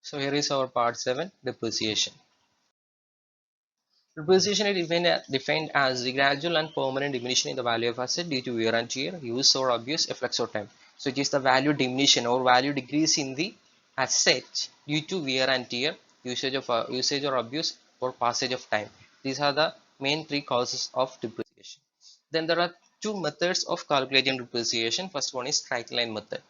So here is our part 7, depreciation. Depreciation is defined as the gradual and permanent diminution in the value of asset due to wear and tear, use or abuse, effects of time. So it is the value diminution or value decrease in the asset due to wear and tear, usage or abuse, or passage of time. These are the main three causes of depreciation. Then there are two methods of calculating depreciation. First one is straight line method.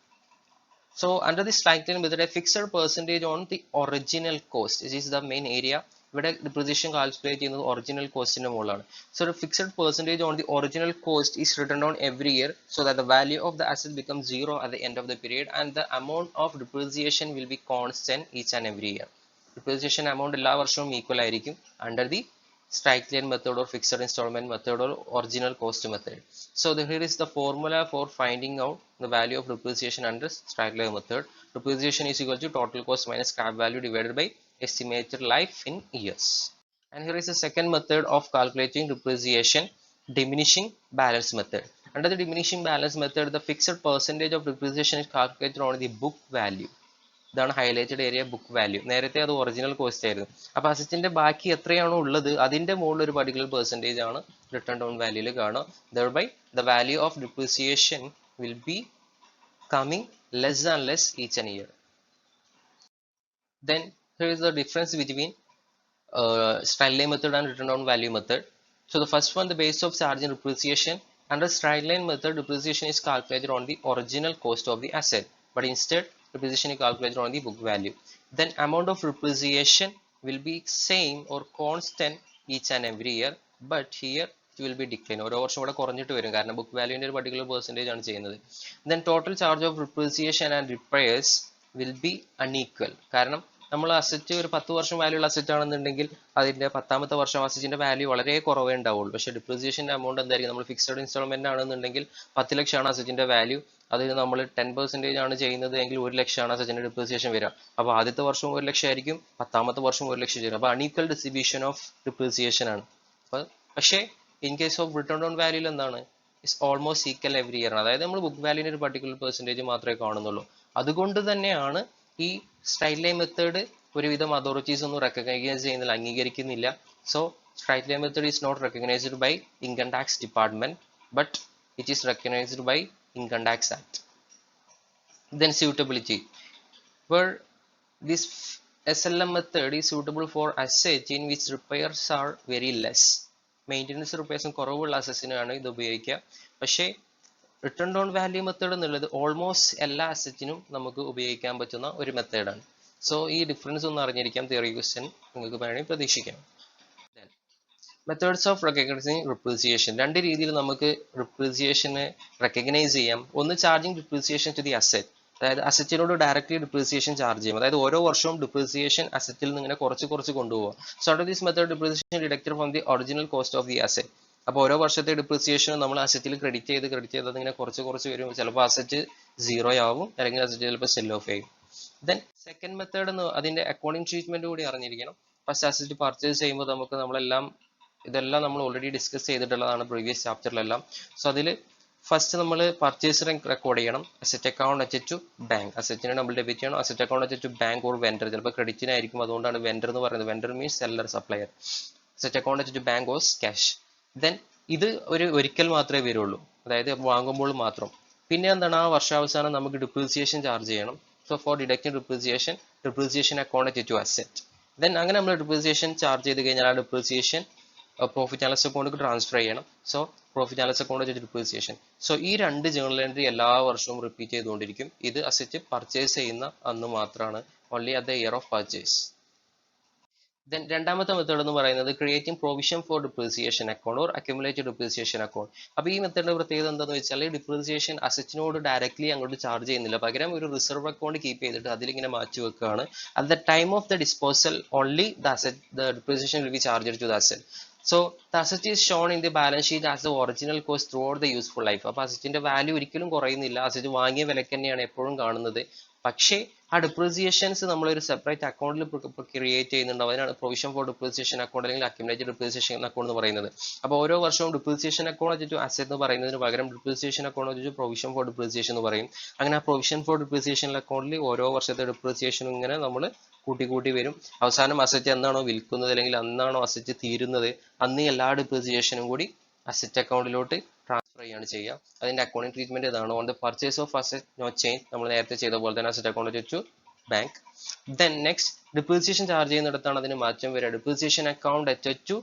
So under the straight line method, a fixed percentage on the original cost. This is the main area where depreciation calculate in the original cost in the model. So the fixed percentage on the original cost is written down every year so that the value of the asset becomes zero at the end of the period and the amount of depreciation will be constant each and every year. Depreciation amount എല്ലാ വർഷവും equal ആയിരിക്കും under the straight line method or fixed installment method or original cost method. So here is the formula for finding out the value of depreciation under straight line method. Depreciation is equal to total cost minus scrap value divided by estimated life in years. And here is the second method of calculating depreciation, diminishing balance method. Under the diminishing balance method, the fixed percentage of depreciation is calculated on the book value. ഇതാണ് highlighted area book value. നേരത്തെ അത് original cost ആയിരുന്നു. അപ്പൊ അസറ്റിന്റെ ബാക്കി എത്രയാണോ ഉള്ളത് അതിന്റെ മുകളിൽ ഒരു പർട്ടിക്കുലർ പെർസെന്റേജ് ആണ് റിട്ടേൺ ഡൗൺ വാല്യൂല് കാണുക. Thereby the value of depreciation will be coming less and less each and year. Then here is the difference between straight line method and return down value method. So the first one, the base of charging depreciation. Under straight line method, depreciation is calculated on the original cost of the asset, but instead depreciation is calculated on the book value. Then amount of depreciation will be same or constant each and every year, but here it will be decline. ഓരോ വർഷം കൂടെ കുറഞ്ഞിട്ട് വരും കാരണം book വാല്യൂവിന്റെ ഒരു particular percentage ആണ് ചെയ്യുന്നത്. Then total charge of depreciation and repairs will be unequal. കാരണം നമ്മൾ അസറ്റ് ഒരു 10 വർഷം വാല്യൂ ഉള്ള അസറ്റ് ആണെന്നുണ്ടെങ്കിൽ അതിന്റെ 10ാമത്തെ വർഷം അസറ്റിന്റെ വാല്യൂ വളരെ കുറവേ ഉണ്ടാവുള്ളൂ. പക്ഷേ ഡിപ്രീസിയേഷന്റെ എമൗണ്ട് എന്തായിരിക്കും? നമ്മൾ ഫിക്സഡ് ഇൻസ്റ്റാൾമെന്റ് ആണെന്നുണ്ടെങ്കിൽ 10 ലക്ഷമാണ് അസറ്റിന്റെ വാല്യൂ, അതിൽ നമ്മൾ 10% ആണ് ചെയ്യുന്നത് എങ്കിൽ 1 ലക്ഷമാണ് അസറ്റിന്റെ ഡിപ്രീസിയേഷൻ വരിക. അപ്പോൾ ആദ്യത്തെ വർഷം 1 ലക്ഷം ആയിരിക്കും, 10ാമത്തെ വർഷം 1 ലക്ഷം വരും. അപ്പോൾ അൺഈക്വൽ ഡിസ്ട്രിബ്യൂഷൻ ഓഫ് ഡിപ്രീസിയേഷൻ ആണ്. പക്ഷേ in case of written down വാല്യൂൽ എന്താണ്? Is almost equal every year ആണ്. അതായത് നമ്മൾ ബുക്ക് വാല്യൂവിന്റെ ഒരു പർട്ടിക്കുലർ പെർസെന്റേജ് മാത്രമേ കാണുന്നുള്ളൂ. അതുകൊണ്ട് തന്നെയാണ് ഈ സ്ട്രൈറ്റ് ലൈൻ മെത്തേഡ് ഒരുവിധം അതോറിറ്റീസ് ഒന്നും റെക്കഗ്നൈസ് ചെയ്യുന്നില്ല, അംഗീകരിക്കുന്നില്ല. So straight line method is not recognised by income tax department, but it is recognised by income tax act. Then suitability, where this SLM method is suitable for assets in which repairs are very less. Maintenance റിപ്പയർസും കുറവുള്ള അസറ്റിനാണ് ഇത് ഉപയോഗിക്കുക. പക്ഷേ written down value method എന്നുള്ളത് almost എല്ലാ അസറ്റിനും നമുക്ക് ഉപയോഗിക്കാൻ പറ്റുന്ന ഒരു മെത്തേഡാണ്. സോ ഈ ഡിഫറൻസ് ഒന്ന് അറിഞ്ഞിരിക്കാം. തിയറി ക്വസ്റ്റ്യൻ നിങ്ങൾക്ക് വേണമെങ്കിൽ പ്രതീക്ഷിക്കാം. മെത്തേഡ്സ് ഓഫ് റെക്കഗ്നൈസിങ് ഡിപ്രീസിയേഷൻ, രണ്ട് രീതിയിൽ നമുക്ക് ഡിപ്രീസിയേഷനെ റെക്കഗ്നൈസ് ചെയ്യാം. ഒന്ന് charging depreciation to the asset, അതായത് അസറ്റിനോട് ഡയറക്റ്റ്ലി ഡിപ്രീസിയേഷൻ ചാർജ് ചെയ്യും. അതായത് ഓരോ വർഷവും ഡിപ്രീസിയേഷൻ അസറ്റിൽ നിന്ന് ഇങ്ങനെ കുറച്ച് കൊണ്ടുപോകുക. So under this method depreciation deducted from the original cost of the asset. അപ്പോൾ ഓരോ വർഷത്തെ ഡിപ്രീസിയേഷൻ നമ്മൾ അസറ്റിൽ ക്രെഡിറ്റ് ചെയ്ത് ഇങ്ങനെ കുറച്ച് വരും. ചിലപ്പോൾ അസറ്റ് സീറോ ആവും, അല്ലെങ്കിൽ അസറ്റ് ചിലപ്പോൾ സെൽ ഓഫ് ചെയ്യും. ദെൻ സെക്കൻഡ് മെത്തേഡ് എന്ന് അതിന്റെ അക്കൗണ്ടിങ് ട്രീറ്റ്മെന്റ് കൂടി അറിഞ്ഞിരിക്കണം. ഫസ്റ്റ് അസറ്റ് പർച്ചേസ് ചെയ്യുമ്പോൾ ഇതെല്ലാം നമ്മൾ ഓൾറെഡി ഡിസ്കസ് ചെയ്തിട്ടുള്ളതാണ് പ്രീവിയസ് ചാപ്റ്ററിലെല്ലാം. സോ അതിൽ ഫസ്റ്റ് നമ്മൾ പർച്ചേസ് റെക്കോർഡ് ചെയ്യണം. Asset account attach to bank, അസറ്റിനെ നമ്മൾ ഡെബിറ്റ് ചെയ്യണം. Asset account attach to bank or vendor, ചിലപ്പോൾ ക്രെഡിറ്റിനായിരിക്കും, അതുകൊണ്ടാണ് വെൻഡർ എന്ന് പറയുന്നത്. Vendor means seller, supplier. Asset account attach to bank or cash. Then ഇത് ഒരിക്കൽ മാത്രമേ വരുള്ളൂ, അതായത് വാങ്ങുമ്പോൾ മാത്രം. പിന്നെ എന്താണ്, ആ വർഷാവസാനം നമുക്ക് ഡിപ്രീസിയേഷൻ ചാർജ് ചെയ്യണം. So for deducting depreciation account attach to asset. Then അങ്ങനെ നമ്മൾ ഡിപ്രീസിയേഷൻ ചാർജ് ചെയ്ത് കഴിഞ്ഞാൽ ആ ഡിപ്രീസിയേഷൻ പ്രോഫിറ്റ് ആൻഡ് ലോസ് അക്കൗണ്ടിലേക്ക് ട്രാൻസ്ഫർ ചെയ്യണം. So profit and loss account വെച്ച് ഡിപ്രീസിയേഷൻ. സോ ഈ രണ്ട് ജേണൽ എൻട്രി എല്ലാ വർഷവും റിപ്പീറ്റ് ചെയ്തുകൊണ്ടിരിക്കും. ഇത് അസറ്റ് പർച്ചേസ് ചെയ്യുന്ന അന്ന് മാത്രമാണ്, only at the year of purchase. Then രണ്ടാമത്തെ മെത്തേഡ് എന്ന് പറയുന്നത് creating provision for depreciation account or accumulated depreciation account. അപ്പോൾ ഈ മെത്തേഡിന്റെ പ്രത്യേകത എന്താണെന്ന് വെച്ചാൽ ഡിപ്രീസിയേഷൻ അസറ്റിനോട് ഡയറക്ട്ലി അങ്ങോട്ട് ചാർജ് ചെയ്യുന്നില്ല, പകരം ഒരു റിസർവ് അക്കൗണ്ട് കീപ്പ് ചെയ്തിട്ട് അതിലിങ്ങനെ മാറ്റി വെക്കുകയാണ്. At the time of the disposal only the depreciation will be charged to the asset. So the asset is shown in the balance sheet as the original cost throughout the useful life. അപ്പോൾ അസറ്റിന്റെ value ഒരിക്കലും കുറയുന്നില്ല, asset വാങ്ങിയ വിലക്ക് തന്നെയാണ് എപ്പോഴും കാണുന്നത്. പക്ഷേ ആ ഡിപ്രീസിയേഷൻസ് നമ്മളൊരു സെപ്പറേറ്റ് അക്കൗണ്ടിൽ ക്രിയേറ്റ് ചെയ്യുന്നുണ്ടാവും. അതിനാണ് പ്രൊവിഷൻ ഫോർ ഡിപ്രീസിയേഷൻ അക്കൗണ്ട് അല്ലെങ്കിൽ അക്യുമുലേറ്റഡ് ഡിപ്രീസിയേഷൻ അക്കൗണ്ട് എന്ന് പറയുന്നത്. അപ്പോൾ ഓരോ വർഷവും ഡിപ്രീസിയേഷൻ അക്കൗണ്ട് വെച്ചിട്ട് അസറ്റ് എന്ന് പറയുന്നതിന് പകരം ഡിപ്രീസിയേഷൻ അക്കൗണ്ട് വെച്ചിട്ട് പ്രൊവിഷൻ ഫോർ ഡിപ്രീസിയേഷൻ എന്ന് പറയും. അങ്ങനെ ആ പ്രൊവിഷൻ ഫോർ ഡിപ്രീസിയേഷൻ അക്കൗണ്ടിൽ ഓരോ വർഷത്തെ ഡിപ്രീസിയേഷനും ഇങ്ങനെ നമ്മൾ കൂട്ടി വരും. അവസാനം അസറ്റ് എന്നാണോ വിൽക്കുന്നത് അല്ലെങ്കിൽ അന്നാണോ അസറ്റ് തീരുന്നത് അന്ന് എല്ലാ ഡിപ്രീസിയേഷനും കൂടി അസറ്റ് അക്കൗണ്ടിലോട്ട് ട്രാൻസ്ഫർ ചെയ്യുകയാണ് ചെയ്യുക. അതിന്റെ അക്കൗണ്ടിങ് ട്രീറ്റ്മെന്റ് ഇതാണ്. On the purchase of asset no change, നമ്മൾ നേരത്തെ ചെയ്ത പോലെ തന്നെ അസറ്റ് അക്കൗണ്ട് വെച്ചു bank. Then next depreciation charge ചെയ്യുന്നിടത്താണ് അതിന് മാറ്റം വരിക. ഡിപ്രീസിയേഷൻ അക്കൗണ്ട് അറ്റച്ചു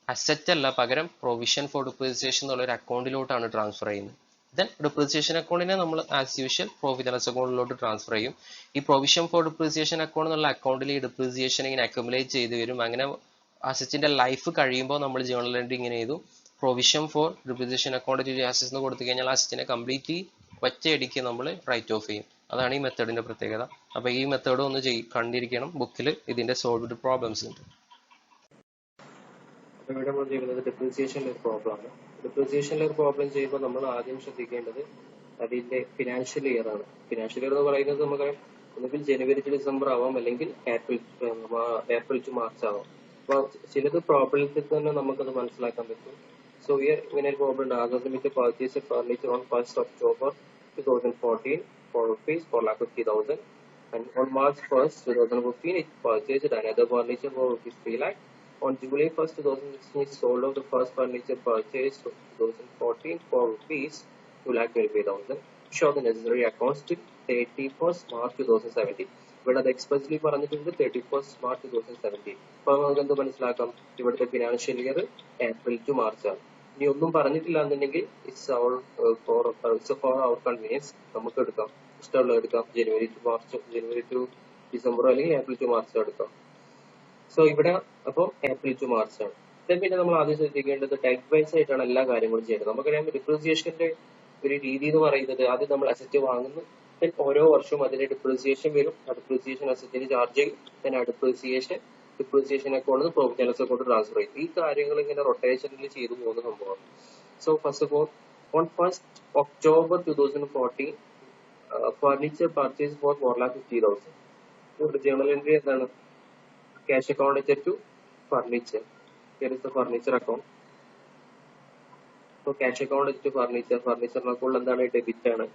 അസറ്റ് അല്ല, പകരം പ്രൊവിഷൻ ഫോർ ഡിപ്രീസിയേഷൻ എന്നുള്ള ഒരു അക്കൗണ്ടിലോട്ടാണ് ട്രാൻസ്ഫർ ചെയ്യുന്നത്. ദെൻ ഡിപ്രീസിയേഷൻ അക്കൗണ്ടിനെ നമ്മൾ as usual profit and loss അക്കൗണ്ടിലോട്ട് ട്രാൻസ്ഫർ ചെയ്യും. ഈ പ്രൊവിഷൻ ഫോർ ഡിപ്രീസിയേഷൻ അക്കൗണ്ട് എന്നുള്ള അക്കൗണ്ടിൽ ഈ ഡിപ്രീസിയേഷൻ ഇങ്ങനെ അക്യുമുലേറ്റ് ചെയ്ത് വരും. അങ്ങനെ അസറ്റിന്റെ ലൈഫ് കഴിയുമ്പോൾ നമ്മൾ ജേർണൽ എൻട്രി ഇങ്ങനെ ചെയ്തു provision for depreciation account assets എന്ന് കൊടുത്തു കഴിഞ്ഞാൽ അസറ്റിനെ കംപ്ലീറ്റ്ലി ഒറ്റയടിക്ക് നമ്മൾ റൈറ്റ് ഓഫ് ചെയ്യും. അതാണ് ഈ മെത്തേഡിന്റെ പ്രത്യേകത. അപ്പോൾ ഈ മെത്തേഡ് ഒന്ന് കണ്ടിരിക്കണം. ബുക്കിൽ ഇതിന്റെ സോൾവ്ഡ് പ്രോബ്ലംസ് ഉണ്ട്. അപ്പോൾ ഇവിടെ നമ്മൾ ചെയ്യുന്നത് ഡിപ്രീസിയേഷനിൽ ഒരു പ്രോബ്ലം ആണ്. ഡിപ്രീസിയേഷനിൽ ഒരു പ്രോബ്ലം ചെയ്യുമ്പോൾ നമ്മൾ ആദ്യം ശ്രദ്ധിക്കേണ്ടത് അതിന്റെ ഫിനാൻഷ്യൽ ഇയർ ആണ്. ഫിനാൻഷ്യൽ ഇയർ എന്ന് പറയുന്നത് നമുക്കറിയാം ഒന്നുകിൽ ജനുവരി ടു ഡിസംബർ ആവാം, അല്ലെങ്കിൽ ഏപ്രിൽ ടു മാർച്ച് ആവാം. അപ്പോൾ ചിലത് പ്രോബ്ലത്തിൽ തന്നെ നമുക്കത് മനസ്സിലാക്കാൻ പറ്റും. സോ ഇങ്ങനെ ഒരു പ്രോബ്ലം ഉണ്ട്. August limit purchase furniture on 1st October 2014 for rupees 4,50,000, and on March 1st 2015 it purchased another furniture for rupees 3 lakh. On July 1st 2016 it sold off the first furniture purchased 2014 for rupees 2,25,000. Show the necessary accounts till 31st March 2017. ഇവിടെ അത് expressly പറഞ്ഞിട്ടുണ്ട് 31st March 2017. അപ്പൊ നമുക്ക് എന്ത് മനസ്സിലാക്കാം, ഇവിടുത്തെ financial year April to March ആണ്. ഇനി ഒന്നും പറഞ്ഞിട്ടില്ല എന്നുണ്ടെങ്കിൽ ഇറ്റ്സ് ഫോർ അവർ കൺവീനിയൻസ്, നമുക്ക് എടുക്കാം, ഇഷ്ടമുള്ള എടുക്കാം. ജനുവരി ടു ഡിസംബറോ അല്ലെങ്കിൽ ഏപ്രിൽ ടു മാർച്ചോ എടുക്കാം. സോ ഇവിടെ അപ്പം ഏപ്രിൽ ടു മാർച്ച് ആണ്. പിന്നെ നമ്മൾ ആദ്യം ശ്രദ്ധിക്കേണ്ടത് ടൈപ്പ് വൈസ് ആയിട്ടാണ് എല്ലാ കാര്യങ്ങളും ചെയ്യുന്നത്. നമുക്കറിയാം ഡിപ്രീസിയേഷന്റെ ഒരു രീതി എന്ന് പറയുന്നത് ആദ്യം നമ്മൾ അസറ്റ് വാങ്ങുന്നു, ദെൻ ഓരോ വർഷവും അതിന്റെ ഡിപ്രീസിയേഷൻ വരും, ആ ഡിപ്രീസിയേഷൻ അസറ്റിന് ചാർജ് ചെയ്യും, ദെൻ ആ depreciation account profit and loss account transfer ചെയ്യും. ഈ കാര്യങ്ങൾ ഇങ്ങനെ റൊട്ടേഷനിൽ ചെയ്തു പോകുന്ന സംഭവമാണ്. So first of all on 1st October 2014 furniture purchase for 4,50,000. ഇവിടെ ജേർണൽ എൻട്രി എന്താണ്? Cash account to furniture. Here is the furniture account. So cash account to furniture. Furniture account എന്താണ്? ഡെബിറ്റ് ആണ്.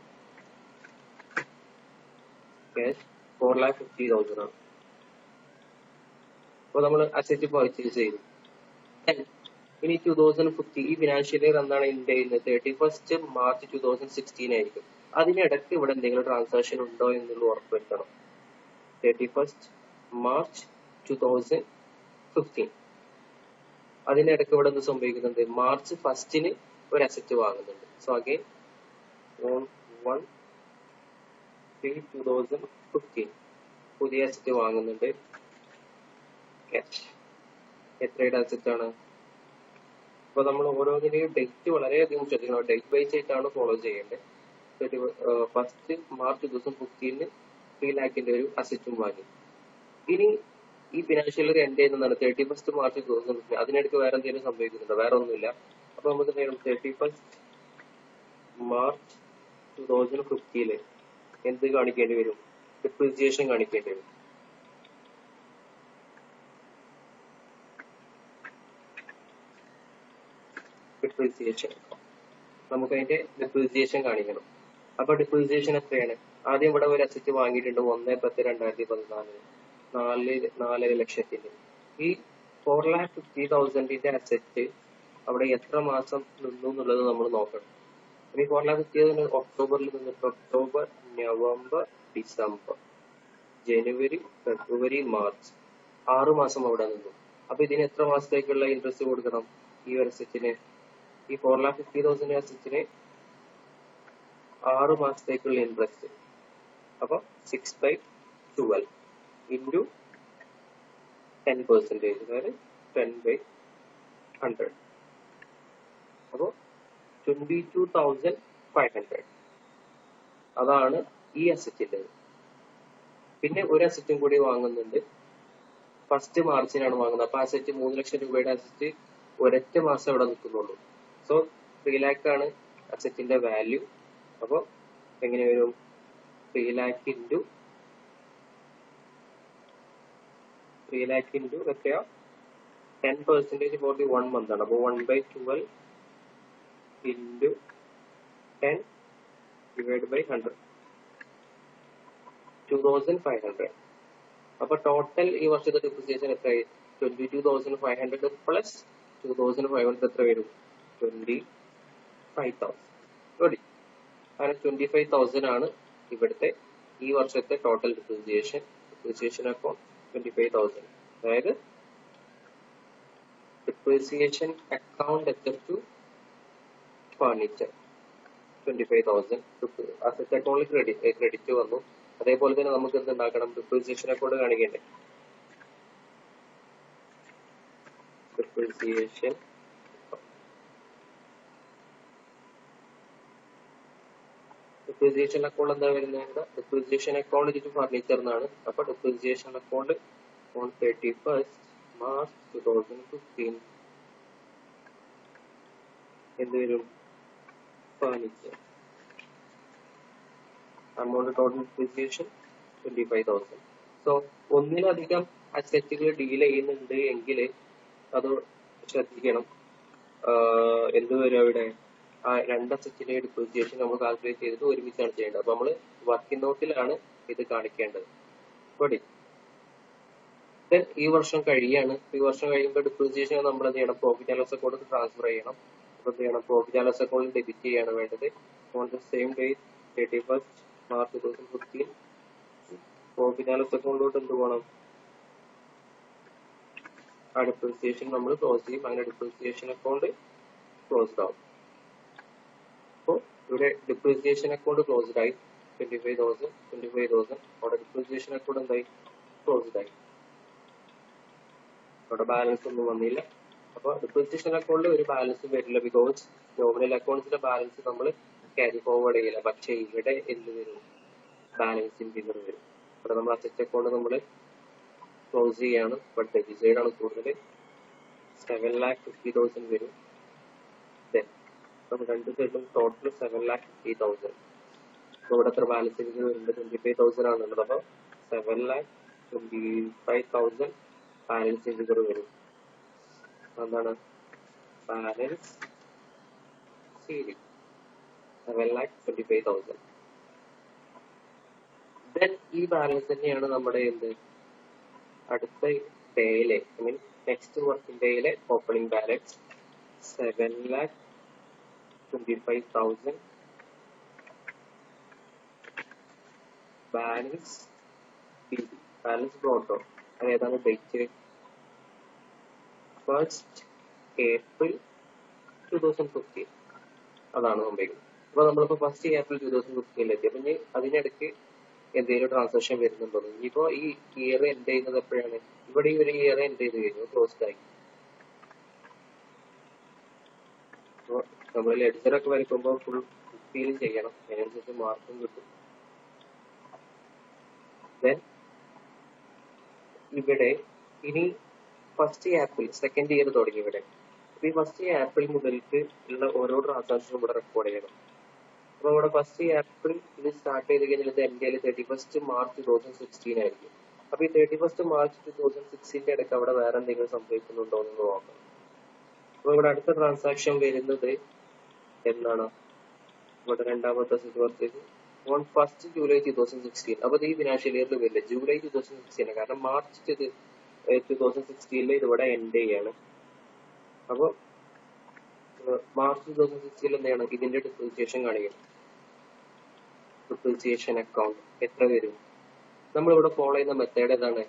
Cash 4,50,000 ആണ്. അപ്പോൾ നമ്മൾ അസറ്റ് പർച്ചേസ് ചെയ്തു. ഇനി 2015 ഈ ഫിനാൻഷ്യൽ ഇയർ എന്താണ് എൻഡ് ചെയ്യുന്നത്? 31st March 2016 ആയിരിക്കും. അതിനിടയ്ക്ക് ഇവിടെ എന്തെങ്കിലും ട്രാൻസാക്ഷൻ ഉണ്ടോ എന്നുള്ള ഉറപ്പുവരുത്തണം. 31st March 2015 അതിനിടയ്ക്ക് ഇവിടെ എന്ത് സംഭവിക്കുന്നുണ്ട്? മാർച്ച് 1st ഒരു അസറ്റ് വാങ്ങുന്നുണ്ട്. സോ അഗൈൻ ഓൺ 1/3/2015 പുതിയ അസറ്റ് വാങ്ങുന്നുണ്ട്. ക്യാഷ് എത്രയുടെ അസറ്റ് ആണ്? അപ്പൊ നമ്മൾ ഓരോന്നിനെയും ഡേറ്റ് വളരെയധികം ശ്രദ്ധിക്കണം. ഡേറ്റ് വൈസ് ആയിട്ടാണ് ഫോളോ ചെയ്യേണ്ടത്. 1st March 2015 3 lakhന്റെ ഒരു അസറ്റും വാങ്ങി. ഇനി ഈ ഫിനാൻഷ്യൽ ഇയർ എൻഡ് ചെയ്യുന്നതാണ് 31st March 2015. അതിനിടയ്ക്ക് വേറെ എന്തെങ്കിലും സംഭവിക്കുന്നുണ്ടോ? വേറെ ഒന്നുമില്ല. അപ്പൊ നമുക്ക് നേരം 31st March 2015 എന്ത് കാണിക്കേണ്ടി വരും? ഡിപ്രീസിയേഷൻ കാണിക്കേണ്ടി വരും. ഡിപ്രീസിയേഷൻ നമുക്ക് അതിന്റെ ഡിപ്രീസിയേഷൻ കാണിക്കണം. അപ്പൊ ഡിപ്രീസിയേഷൻ എത്രയാണ്? ആദ്യം ഇവിടെ ഒരു അസറ്റ് വാങ്ങിയിട്ടുണ്ട് 1/10/2014 4 ലക്ഷത്തിന്റെ. ഈ 4,50,000 അസറ്റ് അവിടെ എത്ര മാസം നിന്നു എന്നുള്ളത് നമ്മൾ നോക്കണം. ഈ 4,50,000 ഒക്ടോബറിൽ നിന്നിട്ട് ഒക്ടോബർ, നവംബർ, ഡിസംബർ, ജനുവരി, ഫെബ്രുവരി, മാർച്ച് 6 മാസം അവിടെ നിന്നു. അപ്പൊ ഇതിന് എത്ര മാസത്തേക്കുള്ള ഇൻട്രസ്റ്റ് കൊടുക്കണം? ഈ ഒരു അസറ്റിന്, ഈ 4,50,000 അസറ്റിന് 6 മാസത്തേക്കുള്ള ഇൻട്രസ്റ്റ്. അപ്പൊ 6/12 into 10%, അതായത് 10/100. അപ്പൊ 22,500 അതാണ് ഈ അസറ്റിന്റെ. പിന്നെ ഒരു അസറ്റും കൂടി വാങ്ങുന്നുണ്ട്. 1st മാർച്ചിനാണ് വാങ്ങുന്നത്. അപ്പൊ അസറ്റ് 3 ലക്ഷം രൂപയുടെ അസറ്റ് ഒരൊറ്റ മാസം ഇവിടെ നിൽക്കുന്നുള്ളൂ. സോ 3 lakh ആണ് അസറ്റിന്റെ വാല്യൂ. അപ്പൊ എങ്ങനെ വരും? 3 lakh into 3 lakh into എത്രയാ 10% for the 1 month ആണ്. അപ്പോൾ 1/12 into 10 divided by 100 2500. അപ്പോൾ ടോട്ടൽ ഈ വർഷത്തെ ഡിപ്രിസിയേഷൻ എത്രയായി 22,500 പ്ലസ് 2,500 എത്ര വരും 25,000. റെഡി. അങ്ങനെ 25,000 ആണ് ഇവിടുത്തെ ഈ വർഷത്തെ ടോട്ടൽ ഡിപ്രിസിയേഷൻ അക്കൗണ്ട് 25,000. അതായത് depreciation account to furniture 25,000 asset അക്കൗണ്ടിൽ ക്രെഡിറ്റ് വന്നു. അതേപോലെ തന്നെ നമുക്ക് എന്ത് ഉണ്ടാക്കണം ഡിപ്രിസിയേഷൻ അക്കൗണ്ട് കാണിക്കണ്ടേ. ഡിപ്രിസിയേഷൻ അക്കൗണ്ട് എന്താ വരുന്നത് ഡിപ്രിസിയേഷൻ അക്കൗണ്ട് ടു ഫർണിച്ചർ എന്നാണ്. അപ്പൊ depreciation account on 31st March 2015 എന്ത് വരും furniture amount total depreciation 25,000. So ഒന്നിലധികം അസറ്റുകൾ ഡീൽ ചെയ്യുന്നുണ്ട് എങ്കിൽ അത് ശ്രദ്ധിക്കണം. എന്ത് വരും അവിടെ ആ രണ്ട് അസറ്റിന്റെ ഡിപ്രിസിയേഷൻ നമ്മൾ കാൽക്കുലേറ്റ് ചെയ്തിട്ട് ഒരുമിച്ചാണ് ചെയ്യേണ്ടത്. അപ്പൊ നമ്മൾ വർക്കിംഗ് നോട്ടിലാണ് ഇത് കാണിക്കേണ്ടത്. റെഡി. ഈ വർഷം കഴിയാണ്. ഈ വർഷം കഴിയുമ്പോൾ ഡിപ്രിസിയേഷൻ നമ്മൾ എന്ത് ചെയ്യണം profit and loss account transfer ചെയ്യണം. അപ്പൊ എന്ത് ചെയ്യണം പ്രോഫിറ്റ് ആൻഡ് ലോസ് അക്കൗണ്ടിൽ ഡെബിറ്റ് ചെയ്യാണ് വേണ്ടത്. On the same date 31st March 2015 profit and loss അക്കൗണ്ടിലോട്ട് എന്ത് പോകണം ആ ഡിപ്രിസിയേഷൻ നമ്മൾ ക്ലോസ് ചെയ്യും. അങ്ങനെ ഡിപ്രിസിയേഷൻ അക്കൗണ്ട് ക്ലോസ്ഡ് ആവും. അപ്പോൾ ഇവിടെ ഡിപ്രിസിയേഷൻ അക്കൗണ്ട് ക്ലോസ്ഡ് ആയി 25,000 അവിടെ ഡിപ്രിസിയേഷൻ അക്കൗണ്ട് എന്തായി ക്ലോസ്ഡ് ആയി. അവിടെ ബാലൻസ് ഒന്നും വന്നില്ല. അപ്പൊ ഡിപ്രിസിയേഷൻ അക്കൗണ്ടിൽ ഒരു ബാലൻസ് വരില്ല. ബിക്കോസ് നോമിനൽ അക്കൗണ്ട്സിലെ ബാലൻസ് നമ്മൾ ക്യാരി ഫോർവേഡ് ചെയ്യില്ല. പക്ഷെ ഇവിടെ എന്ത് വരും ബാലൻസിങ് ഫിഗർ വരും. ഇവിടെ നമ്മൾ അസറ്റ് അക്കൗണ്ട് നമ്മൾ ക്ലോസ് ചെയ്യാണ്. ബട്ട് ഡെബിറ്റ് സൈഡ് ആണ് കൂടുതൽ 7,50,000 വരും. രണ്ട് സൈഡിലും ടോട്ടൽ 7,50,000. ഇവിടെ എത്ര ബാലൻസ് ഫിഗർ വരുന്നത് 25,000 ആണുള്ളത്. അപ്പൊ 7,25,000 ബാലൻസ് ഫിഗർ വരും. എന്താണ് ബാലൻസ് ശരി 7,25,000. ദെൻ ഈ ബാലൻസ് തന്നെയാണ് നമ്മുടെ എന്ത് അടുത്ത ഡേയിലെ ഐ മീൻ നെക്സ്റ്റ് വർക്കിംഗ് ഡേയിലെ opening balance 7,25,000 balance balance brought. അത് ഏതാണ് ഡേറ്റ് 1st April 2015 അതാണ് സംഭവിക്കുന്നത്. അപ്പൊ നമ്മളിപ്പോ 1st April 2015 അപ്പൊ ഇനി അതിനിടയ്ക്ക് എന്തെങ്കിലും ട്രാൻസാക്ഷൻ വരുന്നുണ്ടോ. ഇനിയിപ്പോ ഈ ഇയർ എൻഡ് ചെയ്യുന്നത് എപ്പോഴാണ് ഇവിടെ ഈ ഒരു ഇയർ എൻഡ് ചെയ്ത് കഴിഞ്ഞു ക്ലോസ്ഡ് ആയി. അപ്പൊ നമ്മൾ ലെഡ്ജർ ഒക്കെ വരയ്ക്കുമ്പോൾ ഫുൾ ഫീൽ ചെയ്യണം. അതിനനുസരിച്ച് മാർക്കും കിട്ടും. ദെൻ ഇവിടെ ഇനി 1st April സെക്കൻഡ് ഇയർ തുടങ്ങി ഇവിടെ. അപ്പൊ ഈ 1st April മുതൽക്ക് ഉള്ള ഓരോ ട്രാൻസാക്ഷനും ഇവിടെ റെക്കോർഡ് ചെയ്യണം. അപ്പൊ ഇവിടെ 1st April ഇത് സ്റ്റാർട്ട് ചെയ്ത് കഴിഞ്ഞാൽ ഇത് എൻഡ് 31st March 2016 ആയിരിക്കും. അപ്പൊ ഈ 31st March 2016 ഇടയ്ക്ക് അവിടെ വേറെ എന്തെങ്കിലും സംഭവിക്കുന്നുണ്ടോ എന്ന് നോക്കാം. അപ്പൊ ഇവിടെ അടുത്ത ട്രാൻസാക്ഷൻ വരുന്നത് എന്നാണ് ഇവിടെ രണ്ടാമത്തെ പർച്ചേസ് ഓൺ 1st July 2016. അപ്പൊ ഈ ഫിനാൻഷ്യൽ ഇയറിൽ വരില്ല, ജൂലൈ 2016 കാരണം മാർച്ച് 2016 ഇതിവിടെ എൻഡ് ചെയ്യാണ്. അപ്പൊ മാർച്ച് 2016 എന്താണ് ഇതിന്റെ ഡിപ്രിസിയേഷൻ കാണിക്കണം. ഡിപ്രിസിയേഷൻ അക്കൗണ്ട് എത്ര വരും നമ്മളിവിടെ ഫോളോ ചെയ്യുന്ന മെത്തേഡ് ഏതാണ്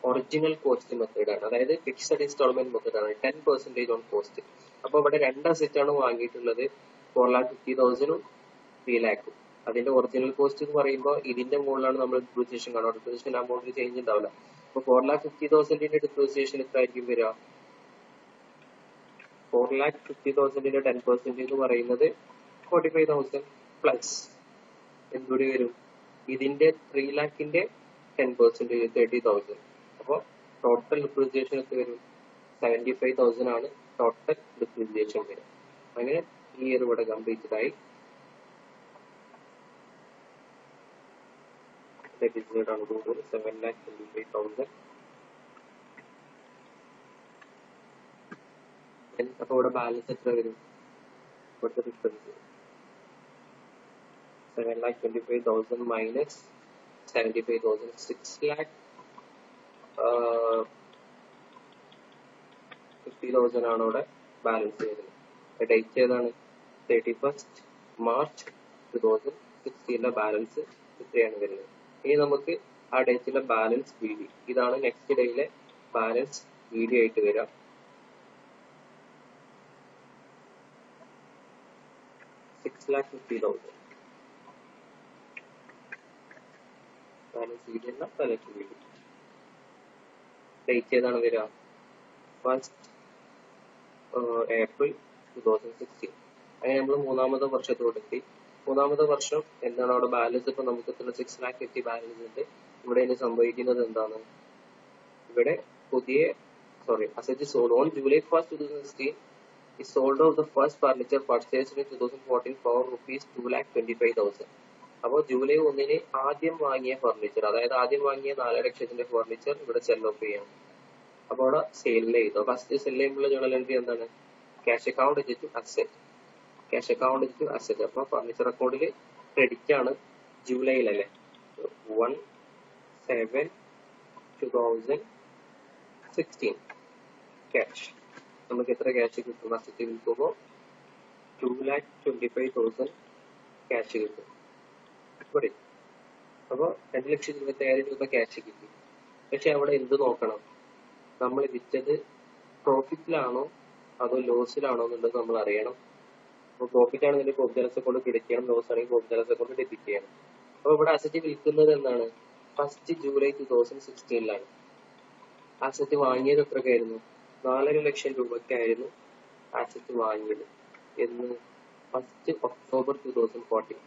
ഒറിജിനൽ കോസ്റ്റ് മെത്തേഡ് ആണ്. അതായത് ഫിക്സഡ് ഇൻസ്റ്റാൾമെന്റ് മെത്തേഡ് ആണ് 10% ഓൺ കോസ്റ്റ്. അപ്പൊ ഇവിടെ രണ്ട് അസറ്റ് ആണ് വാങ്ങിയിട്ടുള്ളത് 4,50,000 3 lakh. അതിന്റെ ഒറിജിനൽ കോസ്റ്റ് എന്ന് പറയുമ്പോൾ ഇതിന്റെ മുകളിലാണ് നമ്മൾ ഡിപ്രിസിയേഷൻ കാണുക. ഡിപ്രിസിയേഷൻ അമൗണ്ടിൽ ചേഞ്ച് ഉണ്ടാവില്ല. അപ്പൊ 4,50,000 ഡിപ്രിസിയേഷൻ എത്ര ആയിരിക്കും വരിക 4,50,000 10% എന്ന് പറയുന്നത് 45,000 പ്ലസ് എന്തുകൂടി വരും ഇതിന്റെ 3 lakh 10% 30,000. അപ്പോൾ ടോട്ടൽ ഡിപ്രിസിയേഷൻ എത്ര വരും 75,000 ആണ് ടോട്ടൽ ഡിപ്രിസിയേഷൻ വരും. അങ്ങനെ ഈ ഇയർ ഇവിടെ കംപ്ലീറ്റഡ് ആയി. ഡെബിറ്റ് ആണ് കൂടുതൽ 7,25,000 അപ്പൊ ഇവിടെ ബാലൻസ് എത്ര വരും? ഇവിടുത്തെ ഡിഫറൻസ് 7,25,000 മൈനസ് 75,000, 6,50,000 ആണ് ഇവിടെ ബാലൻസ് വരുന്നത്. ഡേറ്റ് ഏതാണ്? 31st March 2016 ബാലൻസ് ഇത്രയാണ് വരുന്നത്. ഇനി നമുക്ക് ആ ഡേറ്റിലെ ബാലൻസ് ബി ഡി, ഇതാണ് നെക്സ്റ്റ് ഡേയിലെ ബാലൻസ് ബി ഡി ആയിട്ട് വരിക. 6,50,000 ബാലൻസ് ബി ഡി അല്ല, ബാലൻസ് ബി ഡി. ഡേറ്റ് ഏതാണ് വരിക? 1st April 2016. അങ്ങനെ നമ്മൾ മൂന്നാമത്തെ വർഷത്തോടെത്തി. മൂന്നാമത്തെ വർഷം എന്താണ് അവിടെ ബാലൻസ്? ഇപ്പൊ നമുക്ക് 6,50,000 ബാലൻസ് ഉണ്ട്. ഇവിടെ ഇനി സംഭവിക്കുന്നത് എന്താണ്? ഇവിടെ പുതിയ asset sold on July 1st 2016 is sold off the first furniture purchased in 2014 for rupees 2,25,000. അപ്പോൾ ജൂലൈ 1 ആദ്യം വാങ്ങിയ ഫർണിച്ചർ, അതായത് ആദ്യം വാങ്ങിയ 4 ലക്ഷത്തിന്റെ ഫർണിച്ചർ ഇവിടെ സെൽ ഓഫ് ചെയ്യണം. അപ്പൊ അവിടെ സെയിൽ ചെയ്തു. ഫസ്റ്റ് സെൽ ചെയ്യുമ്പോൾ ജേണൽ എൻട്രി എന്താണ്? Cash account to asset, cash account to asset. അപ്പൊ ഫർണിച്ചർ അക്കൗണ്ടിൽ ക്രെഡിറ്റ് ആണ് ജൂലൈയിലല്ലേ, 1/7/2016 ക്യാഷ്. നമുക്ക് എത്ര ക്യാഷ് കിട്ടും? അസെറ്റ് വിൽക്കുമ്പോൾ 2,25,000 ക്യാഷ് കിട്ടും. അപ്പൊ 2,25,000 രൂപ ക്യാഷ് കിട്ടി. പക്ഷെ അവിടെ എന്ത് നോക്കണം? നമ്മൾ വിറ്റത് പ്രോഫിറ്റിലാണോ അതോ ലോസിലാണോ എന്നുള്ളത് നമ്മൾ അറിയണം. അപ്പോൾ പ്രോഫിറ്റ് ആണെങ്കിൽ profit and loss account credit ചെയ്യണം, ലോസ് ആണെങ്കിൽ profit and loss account debit ചെയ്യണം. അപ്പോൾ ഇവിടെ അസറ്റ് വിൽക്കുന്നത് എന്നാണ്? 1st July 2016 അസറ്റ് വാങ്ങിയത് എത്രക്കായിരുന്നു? 4.5 ലക്ഷം രൂപയ്ക്കായിരുന്നു അസറ്റ് വാങ്ങിയത്. എന്ന് 1st October 2014.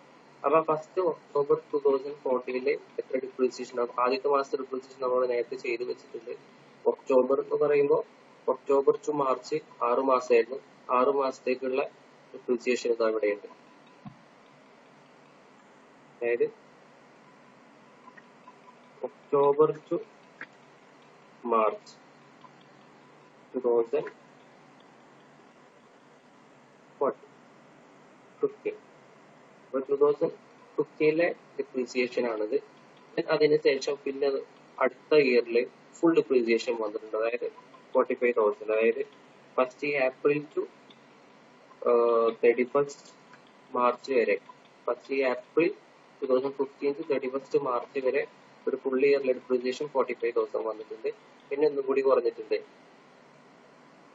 അപ്പൊ 1st October 2014 എത്ര ഡിപ്രീസിയേഷൻ ആവും? ആദ്യത്തെ മാസത്തെ ഡിപ്രീസിയേഷൻ നമ്മൾ നേരത്തെ ചെയ്ത് വെച്ചിട്ടുണ്ട്. ഒക്ടോബർ എന്ന് പറയുമ്പോൾ ഒക്ടോബർ ടു മാർച്ച് 6 മാസമായിരുന്നു. 6 മാസത്തേക്കുള്ള ഡിപ്രീസിയേഷൻ ഇതാ ഇവിടെയുണ്ട്. അതായത് ഒക്ടോബർ ടു മാർച്ച് 2015. അപ്പൊ 2015 ഡിപ്രീസിയേഷൻ ആണിത്. അതിനുശേഷം പിന്നെ അടുത്ത ഇയറിൽ ഫുൾ ഡിപ്രീസിയേഷൻ വന്നിട്ടുണ്ട്. അതായത് 45,000. അതായത് 1st April to 31st March വരെ, 1st April 2015 to 31st March വരെ ഒരു ഫുൾ ഇയറിലെ ഡിപ്രീസിയേഷൻ 45,000 വന്നിട്ടുണ്ട്. പിന്നെ ഒന്നും കൂടി കുറഞ്ഞിട്ടുണ്ട്.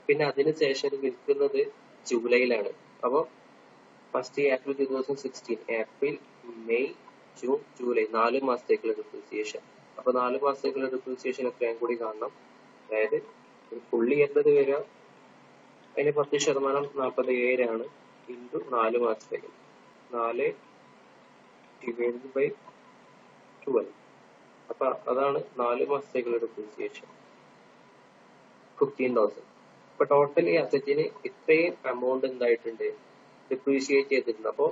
പിന്നെ അതിനുശേഷം വിൽക്കുന്നത് ജൂലൈയിലാണ്. അപ്പൊ 1st April 2016, April, May, June, July 4 മാസത്തേക്കുള്ള ഡിപ്രീസിയേഷൻ. അപ്പൊ 4 മാസത്തേക്കുള്ള ഡിപ്രീസിയേഷൻ എത്രയും കൂടി കാണണം. അതായത് ഫുൾ ഇയറിന്റെ വരിക അതിന് 10% 47 ആണ്. ഇൻറ്റു 4 മാസത്തേക്ക് 4/12. അപ്പൊ അതാണ് 4 മാസത്തേക്കുള്ള ഡിപ്രീസിയേഷൻ 15,000. അപ്പൊ ടോട്ടൽ ഈ അസറ്റിന് ഇത്രയും എമൗണ്ട് എന്തായിട്ടുണ്ട്? ഡിപ്രീഷിയേറ്റ് ചെയ്തിട്ടുണ്ട്. അപ്പോൾ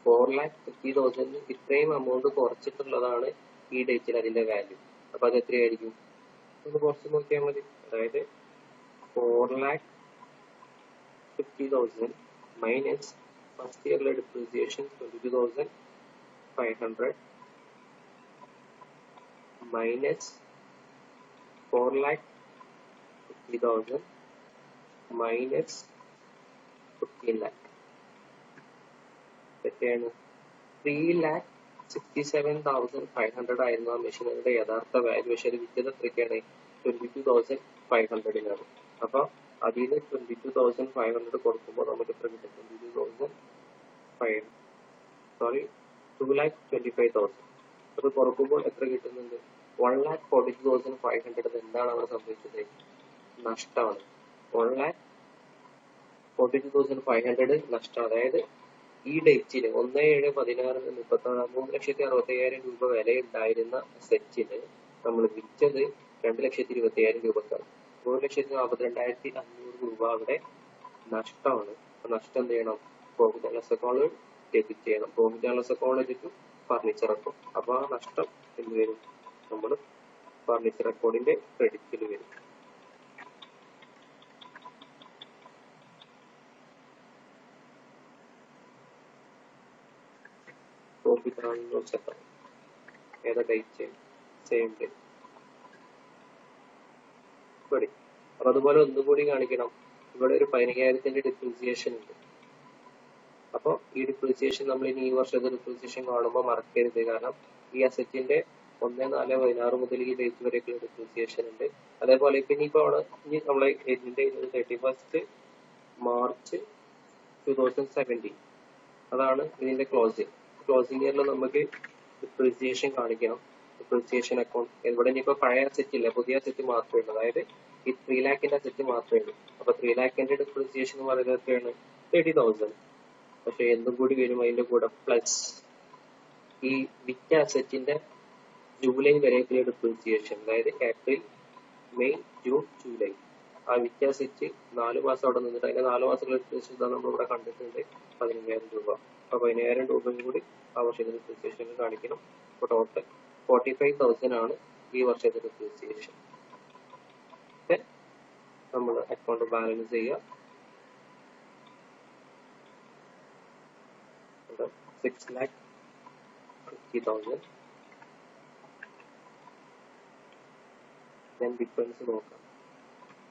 4,50,000 ഇത്രയും എമൗണ്ട് കുറച്ചിട്ടുള്ളതാണ് ഈ ഡേറ്റിൽ അതിന്റെ വാല്യൂ. അപ്പൊ അത് എത്രയായിരിക്കും? ഒന്ന് കുറച്ച് നോക്കിയാൽ മതി. അതായത് 4,50,000 മൈനസ് ഫസ്റ്റ് ഇയറിലെ ഡിപ്രീസിയേഷൻ 22,500 മൈനസ് 4,50,000 മൈനസ് 15 lakh എത്രയാണ്? 3,67,500 ആയിരുന്നു ആ മെഷീനുകളുടെ യഥാർത്ഥ വാല്യൂ. പക്ഷെ അത് വിറ്റത് എത്രയ്ക്കാണ്? 22,500 അപ്പൊ അതിൽ നിന്ന് 22,500 കൊടുക്കുമ്പോൾ നമുക്ക് എത്ര കിട്ടും? 2,25,000. അത് കുറക്കുമ്പോൾ എത്ര കിട്ടുന്നുണ്ട്? 1,42,500. എന്താണ് അവിടെ സംഭവിച്ചത്? നഷ്ടമാണ്. 1,42,500 നഷ്ടം. അതായത് ഈ ഡേറ്റിന് 1/7/16 3,65,000 രൂപ വില ഉണ്ടായിരുന്ന സെറ്റിന് നമ്മൾ വിറ്റത് 2,25,000 രൂപക്കാണ്. 3,42,500 രൂപ അവിടെ നഷ്ടമാണ്. നഷ്ടം എന്ത് ചെയ്യണം? Profit and loss account debit ചെയ്യണം. പ്രോഫിറ്റ് ആൻഡ് ലോസ് അക്കൗണ്ട് വെച്ചിട്ട് ഫർണിച്ചർ അക്കൗണ്ട്. അപ്പൊ ആ നഷ്ടം എന്ത് വരും? നമ്മൾ ഫർണിച്ചർ അക്കൗണ്ടിന്റെ ക്രെഡിറ്റിൽ വരും. നമുക്ക് ഇതാണെന്ന് വെച്ചാൽ ഏതാ ഡേറ്റ് സെയിം ഡേ ഇവിടെ. അപ്പൊ അതുപോലെ ഒന്നും കൂടി കാണിക്കണം. ഇവിടെ ഒരു 15,000 ഡിപ്രീസിയേഷൻ ഉണ്ട്. അപ്പോൾ ഈ ഡിപ്രീസിയേഷൻ നമ്മൾ ഇനി ഈ വർഷത്തെ ഡിപ്രീസിയേഷൻ കാണുമ്പോൾ മറക്കരുത്. കാരണം ഈ അസറ്റിന്റെ 1/4/16 മുതൽ ഈ ഡേറ്റ് വരെയൊക്കെയുള്ള ഡിപ്രീസിയേഷൻ ഉണ്ട്. അതേപോലെ ഇപ്പൊ ഇനിയിപ്പോ ഇനി നമ്മളെ ഇതിന്റെ 31st മാർച്ച് 2017 അതാണ് ഇതിന്റെ ക്ലോസിംഗ് ഇയറിൽ നമുക്ക് ഡിപ്രീസിയേഷൻ കാണിക്കണം. ഡിപ്രീസിയേഷൻ അക്കൗണ്ട് ഇവിടെ ഇനിയിപ്പോ പഴയ അസറ്റ് ഇല്ല, പുതിയ അസറ്റ് മാത്രമേ ഉള്ളൂ. അതായത് ഈ 3 lakhന്റെ അസറ്റ് മാത്രമേ ഉള്ളൂ. അപ്പൊ 3 lakhന്റെ ഡിപ്രീസിയേഷൻ എന്ന് പറയുന്നത് എത്രയാണ്? 30,000. പക്ഷെ എന്തും കൂടി വരും അതിന്റെ കൂടെ പ്ലസ് ഈ വിറ്റ അസറ്റിന്റെ ജൂലൈ വരെയൊക്കെയുള്ള ഡിപ്രീസിയേഷൻ. അതായത് ഏപ്രിൽ, മെയ്, ജൂൺ, ജൂലൈ. ആ വിറ്റ അസറ്റ് 4 മാസം അവിടെ നിന്നിട്ട് അതിന്റെ 4 മാസമുള്ള ഡിപ്രീസിയേഷൻ നമ്മൾ ഇവിടെ കണ്ടിട്ടുണ്ട് 15,000 രൂപ. അപ്പൊ 15,000 രൂപയും കൂടി ആ വർഷത്തെ ഡിപ്രീസിയേഷൻ കാണിക്കണം. അപ്പൊ ടോട്ടൽ 45,000 ആണ് ഈ വർഷത്തെ ഡിപ്രീസിയേഷൻ. നമ്മൾ അക്കൗണ്ട് ബാലൻസ് ചെയ്യുക. 6,50,000. ഞാൻ ഡിഫറൻസ് നോക്കാം.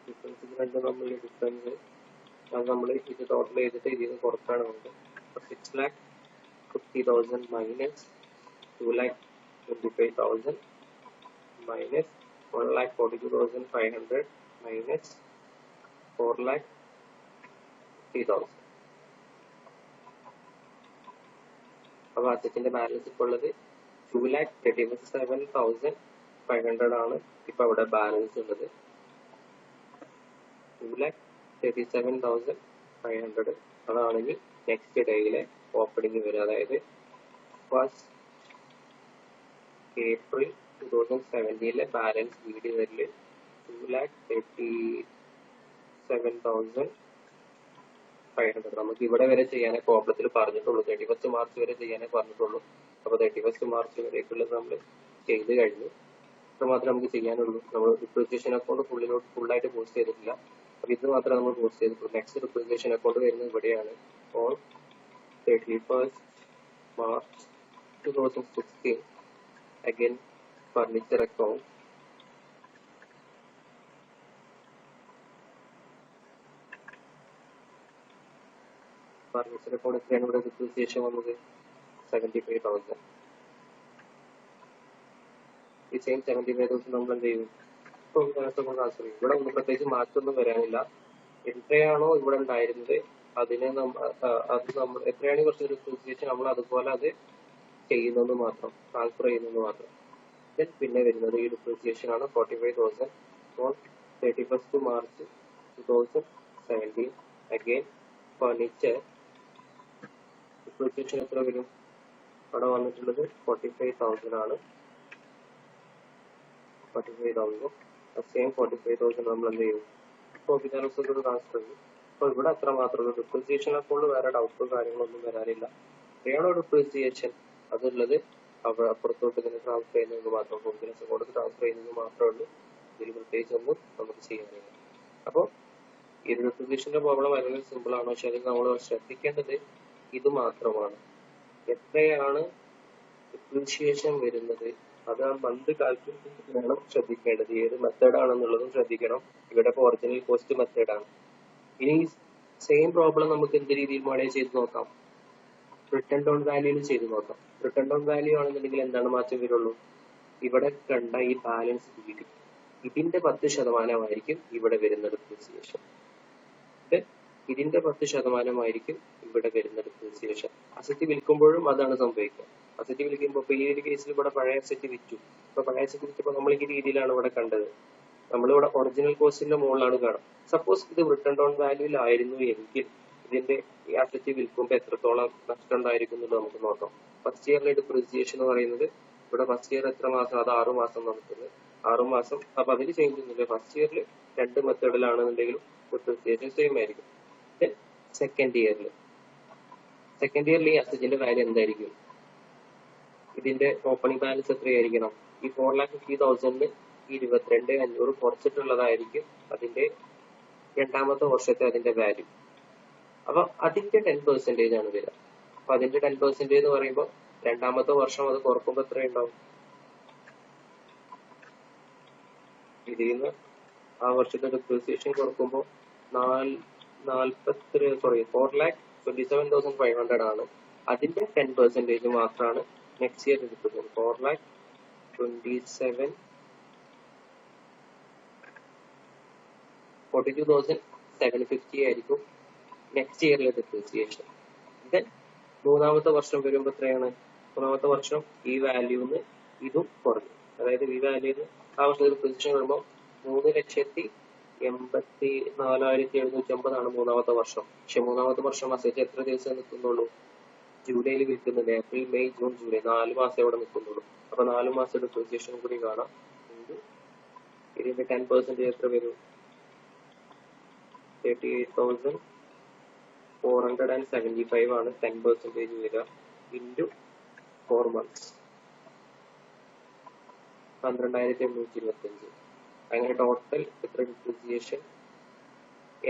ഡിഫറൻസ് രണ്ടും തമ്മിലുള്ള ഡിഫറൻസ് അത് നമ്മൾ ഇത് ടോട്ടൽ ചെയ്തിട്ട് ഇതിൽ നിന്ന് കുറച്ചാണ് വേണ്ടത്. 6,50,000 മൈനസ് 2,25,000 മൈനസ് 1,42,500 മൈനസ് 4,50,000. അപ്പൊ അസറ്റിന്റെ ബാലൻസ് ഇപ്പോൾ ഉള്ളത് 2,37,500 ആണ് ഇപ്പൊ അവിടെ ബാലൻസ് ഉള്ളത്. 2,37,500 അതാണ് ഇനി നെക്സ്റ്റ് ഡേയിലെ ഓപ്പണിംഗ് വരിക. അതായത് 1st April 2017 ബാലൻസ് വീഡിയോ വരല് 2,37,500. നമുക്ക് ഇവിടെ വരെ ചെയ്യാനേ പ്രോബ്ലത്തിൽ പറഞ്ഞിട്ടുള്ളൂ. 31st മാർച്ച് വരെ ചെയ്യാനേ പറഞ്ഞിട്ടുള്ളൂ. അപ്പൊ 31st മാർച്ച് വരേക്കുള്ളത് നമ്മൾ ചെയ്ത് കഴിഞ്ഞു. ഇത് മാത്രമേ നമുക്ക് ചെയ്യാനുള്ളൂ. നമ്മൾ ഡിപ്രീസിയേഷൻ അക്കൗണ്ട് ഫുള്ളായിട്ട് പോസ്റ്റ് ചെയ്തിട്ടില്ല. അപ്പൊ ഇത് മാത്രമേ നമ്മൾ പോസ്റ്റ് ചെയ്തിട്ടുള്ളൂ. നെക്സ്റ്റ് ഡിപ്രീസിയേഷൻ അക്കൗണ്ട് വരുന്നത് ഇവിടെയാണ്. On 31st March 2016 again furniture account. Furniture account എത്രയാണ് ഇവിടെ ഡിപ്രീസിയേഷൻ വന്നത്? 75,000. ഈ സെയിം 75,000 നമ്മൾ എന്ത് ചെയ്യും? ട്രാൻസ്ഫർ ചെയ്യും. ഇവിടെ ഒന്നും പ്രത്യേകിച്ച് മാറ്റമൊന്നും വരാനില്ല. എത്രയാണോ ഇവിടെ ഉണ്ടായിരുന്നത് അതിനെ അത് നമ്മൾ എത്രയാണ് കുറച്ച് ഡിപ്രീസിയേഷൻ നമ്മൾ അതുപോലെ അത് ചെയ്യുന്നത് മാത്രം, ട്രാൻസ്ഫർ ചെയ്യുന്നത് മാത്രം. പിന്നെ വരുന്നത് ഈ ഡിപ്രീസിയേഷൻ ആണ് 45,000 on 31st March 2017. Again furniture depreciation എത്ര വരും? അവിടെ വന്നിട്ടുള്ളത് 45,000 ആണ്. 45,000 സെയിം 45,000 നമ്മൾ എന്ത് ചെയ്യും? പ്രോഫിറ്റ് ആൻഡ് ലോസ് ട്രാൻസ്ഫർ ചെയ്യും. അപ്പൊ ഇവിടെ അത്ര മാത്രമേ ഡിപ്രീസിയേഷൻ അക്കൗണ്ട് വേറെ ഡൗട്ടോ കാര്യങ്ങളൊന്നും വരാനില്ല. എത്രയാണോ ഡിപ്രീസിയേഷൻ അതുള്ളത് അവിടെ അപ്പുറത്തോട്ട് ഇങ്ങനെ ട്രാൻസ്ഫർ ചെയ്യുന്നത് മാത്രം, പ്രോഫിറ്റ് അക്കൗണ്ട് ട്രാൻസ്ഫർ ചെയ്യുന്നത് മാത്രമേ ഉള്ളൂ. ഇതിൽ പ്രത്യേകിച്ച് ഒന്നും നമുക്ക് ചെയ്യാനില്ല. അപ്പോൾ ഈ ഡിപ്രീസിയേഷന്റെ പ്രോബ്ലം വളരെ സിമ്പിൾ ആണ്. പക്ഷെ അതിൽ നമ്മൾ ശ്രദ്ധിക്കേണ്ടത് ഇത് മാത്രമാണ്. എത്രയാണ് ഡിപ്രീസിയേഷൻ വരുന്നത് അത് ആ മന്ത് കാൽക്കുലേറ്റ് വേണം ശ്രദ്ധിക്കേണ്ടത്. ഏത് മെത്തേഡ് ആണെന്നുള്ളതും ശ്രദ്ധിക്കണം. ഇവിടെ ഒറിജിനൽ കോസ്റ്റ് മെത്തേഡാണ്. ഇനി സെയിം പ്രോബ്ലം നമുക്ക് എന്ത് രീതിയിൽ മോഡൽ ചെയ്ത് നോക്കാം? റിട്ടേൺ ഡൗൺ വാല്യൂയിൽ ചെയ്ത് നോക്കാം. റിട്ടേൺ ഡൗൺ വാല്യൂ ആണെന്നുണ്ടെങ്കിൽ എന്താണ് മാറ്റം വരുള്ളൂ? ഇവിടെ കണ്ട ഈ ബാലൻസ് ഷീറ്റ് ഇതിന്റെ 10% ഇവിടെ വരുന്ന ഡിപ്രീസിയേഷൻ. ഇതിന്റെ 10% ഇവിടെ വരുന്ന ഡിപ്രീസിയേഷൻ. അസറ്റ് വിൽക്കുമ്പോഴും അതാണ് സംഭവിക്കുക. അസറ്റ് വിൽക്കുമ്പോൾ ഇപ്പൊ ഈ ഒരു കേസിൽ ഇവിടെ പഴയ അസറ്റ് വിറ്റു. ഇപ്പൊ പഴയ അസറ്റ് വിറ്റപ്പോൾ നമ്മൾ ഈ രീതിയിലാണ് ഇവിടെ കണ്ടത്. നമ്മളിവിടെ ഒറിജിനൽ കോസ്റ്റിന്റെ മുകളിലാണ് കാണാം. സപ്പോസ് ഇത് റിട്ടേൺ ഡൗൺ വാല്യൂലായിരുന്നു എങ്കിൽ ഇതിന്റെ ഈ അസറ്റ് വിൽക്കുമ്പോൾ എത്രത്തോളം നഷ്ടം ഉണ്ടായിരിക്കും എന്നുള്ളത് നമുക്ക് നോക്കാം. ഫസ്റ്റ് ഇയറിലെ ഡിപ്രീസിയേഷൻ എന്ന് പറയുന്നത് ഇവിടെ ഫസ്റ്റ് ഇയർ എത്ര മാസം? അത് 6 മാസം നമുക്കുണ്ട്. 6 മാസം. അപ്പൊ അതിൽ ചേഞ്ച് ഒന്നുമില്ല. ഫസ്റ്റ് ഇയറിൽ 2 മെത്തേഡിലാണെന്നുണ്ടെങ്കിലും ഡിപ്രീസിയേഷൻ സെയിം ആയിരിക്കും. സെക്കൻഡ് ഇയറിൽ ഈ അസറ്റിന്റെ വാല്യൂ എന്തായിരിക്കും? ഇതിന്റെ ഓപ്പണിംഗ് ബാലൻസ് എത്രയായിരിക്കണം? ഈ 4,50,000 22,500 കുറച്ചിട്ടുള്ളതായിരിക്കും അതിന്റെ രണ്ടാമത്തെ വർഷത്തെ അതിന്റെ വാല്യൂ. അപ്പൊ അതിന്റെ 10% ആണ് വരിക. അപ്പൊ അതിന്റെ 10% എന്ന് പറയുമ്പോൾ രണ്ടാമത്തെ വർഷം അത് കുറക്കുമ്പോൾ എത്രയുണ്ടാവും? ഇതിൽ നിന്ന് ആ വർഷത്തെ ഡിപ്രീസിയേഷൻ കുറക്കുമ്പോൾ 4,27,500 ആണ്. അതിന്റെ 10% മാത്രമാണ് നെക്സ്റ്റ് ഇയർ എടുക്കുന്നത്. 4,42,750 ആയിരിക്കും നെക്സ്റ്റ് ഇയറിലെ ഡിപ്രീസിയേഷൻ. ദെൻ മൂന്നാമത്തെ വർഷം വരുമ്പോൾ എത്രയാണ്? മൂന്നാമത്തെ വർഷം ഈ വാല്യൂന്ന് ഇതും കുറഞ്ഞു. അതായത് ഈ വാല്യൂന്ന് ആ വർഷത്തിൽ ഡിപ്രീസിയേഷൻ വരുമ്പോൾ 3,84,750 ആണ് മൂന്നാമത്തെ വർഷം. പക്ഷെ മൂന്നാമത്തെ വർഷം അസറ്റ് എത്ര ദിവസം നിൽക്കുന്നുള്ളൂ? ജൂലൈയിൽ വിൽക്കുന്നുണ്ട്. ഏപ്രിൽ, മെയ്, ജൂൺ, ജൂലൈ 4 മാസം ഇവിടെ നിൽക്കുന്നുള്ളൂ. അപ്പൊ 4 മാസം ഡിപ്രീസിയേഷൻ കൂടി കാണാം. ഇതിന്റെ 10% എത്ര വരും? 38,475 ആണ് 10% വരിക. Into 4 months 12,825. അങ്ങനെ ടോട്ടൽ എത്ര ഡിപ്രീസിയേഷൻ?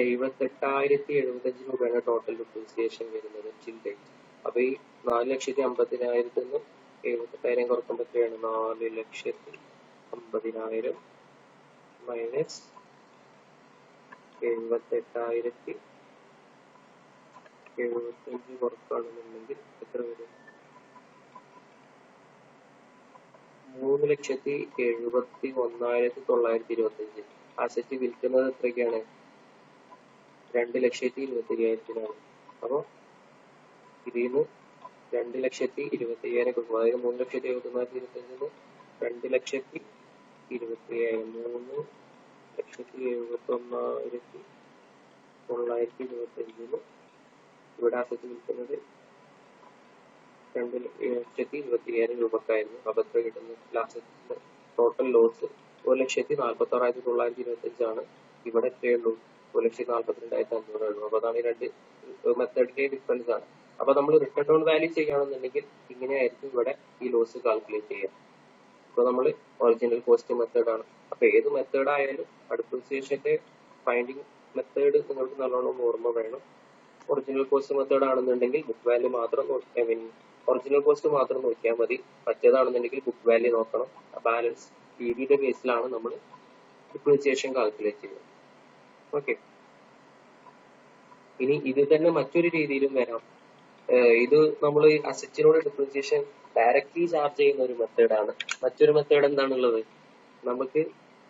78,075 രൂപയാണ് ടോട്ടൽ ഡിപ്രീസിയേഷൻ വരുന്നത് ടിൽ ഡേറ്റ്. അപ്പൊ ഈ 4,50,000 നിന്ന് 78,000 കുറക്കുമ്പോൾ എത്രയാണ്? 4,50,000 മൈനസ് 78,075 കുറക്കുകയാണെന്നുണ്ടെങ്കിൽ എത്ര വരും? 3,71,925. അസറ്റ് വിൽക്കുന്നത് എത്രയ്ക്കാണ്? 2,25,000. അപ്പൊ ഇതിൽ നിന്ന് 2,25,000 കൊടുക്കും. അതായത് 3,71,925 2,20,000 3,71,925 ഇവിടെ അസറ്റ് വിൽക്കുന്നത് 2,20,000 രൂപക്കായിരുന്നു. അപ്പൊ എത്ര കിട്ടുന്നു? ലാസ്റ്റ് ടോട്ടൽ ലോസ് 1,46,925 ആണ്. ഇവിടെ എത്രയുള്ളൂ? 1,42,500 ഉള്ളൂ. അപ്പൊ അതാണ് ഈ രണ്ട് മെത്തേഡിന്റെ ഡിഫറൻസ് ആണ്. അപ്പൊ നമ്മൾ റിട്ടേൺ ഡൗൺ വാല്യൂ ചെയ്യുകയാണെന്നുണ്ടെങ്കിൽ ഇങ്ങനെയായിരിക്കും ഇവിടെ ഈ ലോസ് കാൽക്കുലേറ്റ് ചെയ്യുക. ഇപ്പൊ നമ്മൾ ഒറിജിനൽ കോസ്റ്റ് മെത്തേഡാണ്. അപ്പൊ ഏത് മെത്തേഡ് ആയാലും ഡിപ്രീസിയേഷന്റെ ഫൈൻഡിങ് മെത്തേഡ് നിങ്ങൾക്ക് നല്ലോണം ഓർമ്മ വേണം. ഒറിജിനൽ കോസ്റ്റ് മെത്തേഡ് ആണെന്നുണ്ടെങ്കിൽ ബുക്ക് വാല്യൂ മാത്രം ഒറിജിനൽ കോസ്റ്റ് മാത്രം നോക്കിയാൽ മതി. മറ്റേതാണെന്നുണ്ടെങ്കിൽ ബുക്ക് വാല്യൂ നോക്കണം. ബാലൻസ് PDയുടെ ബേസിലാണ് നമ്മൾ ഡിപ്രീസിയേഷൻ കാൽക്കുലേറ്റ് ചെയ്യുന്നത്. ഓക്കെ, ഇനി ഇത് തന്നെ മറ്റൊരു രീതിയിലും വരാം. ഇത് നമ്മൾ അസറ്റിനോട് ഡിപ്രീസിയേഷൻ ഡയറക്റ്റ്ലി ചാർജ് ചെയ്യുന്ന ഒരു മെത്തേഡാണ്. മറ്റൊരു മെത്തേഡ് എന്താണുള്ളത്? നമുക്ക്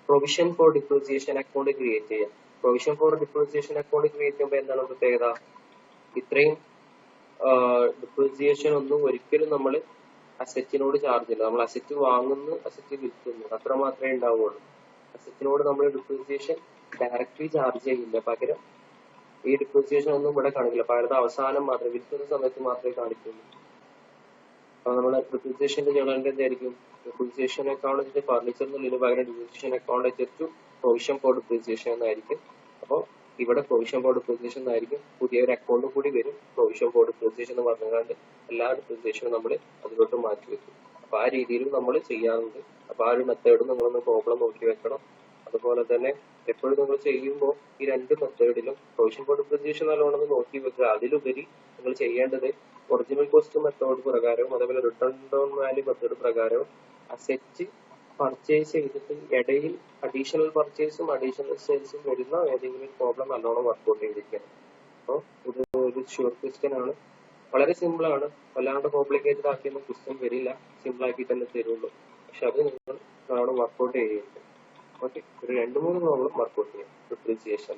provision for depreciation account create ചെയ്യാം. Provision for depreciation account create ചെയ്യുമ്പോൾ എന്താണ് പ്രത്യേകത? ഇത്രയും ഡിപ്രീസിയേഷൻ ഒന്നും ഒരിക്കലും നമ്മൾ അസറ്റിനോട് ചാർജ് ചെയ്യില്ല. നമ്മൾ അസറ്റ് വാങ്ങുന്നു, അസറ്റ് വിൽക്കുന്നു, അത്ര മാത്രമേ ഉണ്ടാവുള്ളൂ. അസറ്റിനോട് നമ്മൾ ഡിപ്രീസിയേഷൻ ഡയറക്റ്റ്ലി ചാർജ് ചെയ്യില്ല. പകരം ഈ ഡിപ്രീസിയേഷൻ ഒന്നും ഇവിടെ കാണിക്കില്ല. പകരം അവസാനം മാത്രമേ, വിൽക്കുന്ന സമയത്ത് മാത്രമേ കാണിക്കുള്ളൂ. അപ്പൊ നമ്മൾ ഡിപ്രീസിയേഷന്റെ ജേണലിന്റെ എന്തായിരിക്കും? ഡിപ്രീസിയേഷൻ അക്കൗണ്ട് ഫർണിച്ചർ എന്നുള്ളതിന് പകരം ഡിപ്രീസിയേഷൻ അക്കൗണ്ട് വെച്ചിട്ട് പ്രൊവിഷൻ ഫോർ ഡിപ്രീസിയേഷൻ എന്നായിരിക്കും. അപ്പോൾ ഇവിടെ പ്രൊവിഷൻ ഫോർ ഡിപ്രീസിയേഷൻ എന്നായിരിക്കും. പുതിയൊരു അക്കൗണ്ട് കൂടി വരും, പ്രൊവിഷൻ ഫോർ ഡിപ്രീസിയേഷൻ എന്ന് പറഞ്ഞുകൊണ്ട് എല്ലാ ഡിപ്രീസിയേഷനും നമ്മൾ അതിലോട്ട് മാറ്റി വെക്കും. അപ്പൊ ആ രീതിയിലും നമ്മൾ ചെയ്യാറുണ്ട്. അപ്പൊ ആ ഒരു മെത്തേഡും നിങ്ങളൊന്ന് പ്രോബ്ലം നോക്കി വെക്കണം. അതുപോലെ തന്നെ എപ്പോഴും നിങ്ങൾ ചെയ്യുമ്പോൾ ഈ രണ്ട് മെത്തേഡിലും പ്രൊവിഷൻ ഫോർ ഡിപ്രീസിയേഷൻ നല്ലോണം നോക്കി വെക്കുക. അതിലുപരി നിങ്ങൾ ചെയ്യേണ്ടത് ഒറിജിനൽ കോസ്റ്റ് മെത്തേഡ് പ്രകാരവും അതുപോലെ റിട്ടേൺ ഡൗൺ വാല്യൂ മെത്തേഡ് പ്രകാരവും അസറ്റ് പർച്ചേസ് ചെയ്തിട്ട് ഇടയിൽ അഡീഷണൽ പർച്ചേസും അഡീഷണൽ സെയിൽസും വരുന്ന ഏതെങ്കിലും പ്രോബ്ലം നല്ലോണം വർക്ക്ഔട്ട് ചെയ്തിരിക്കണം. അപ്പോൾ ഇത് ഒരു ഷുവർ ക്വസ്റ്റ്യൻ ആണ്. വളരെ സിമ്പിൾ ആണ്. വല്ലാണ്ട് കോംപ്ലിക്കേറ്റഡ് ആക്കിയൊന്നും ക്വസ്റ്റ്യൻ വരില്ല. സിമ്പിൾ ആക്കി തന്നെ തരുള്ളൂ. പക്ഷെ അത് നിങ്ങൾ നല്ലോണം വർക്ക്ഔട്ട് ചെയ്യുന്നുണ്ട്. ഓക്കെ, ഒരു 2-3 പ്രോബ്ലം വർക്ക്ഔട്ട് ചെയ്യാം ഡിപ്രീസിയേഷൻ.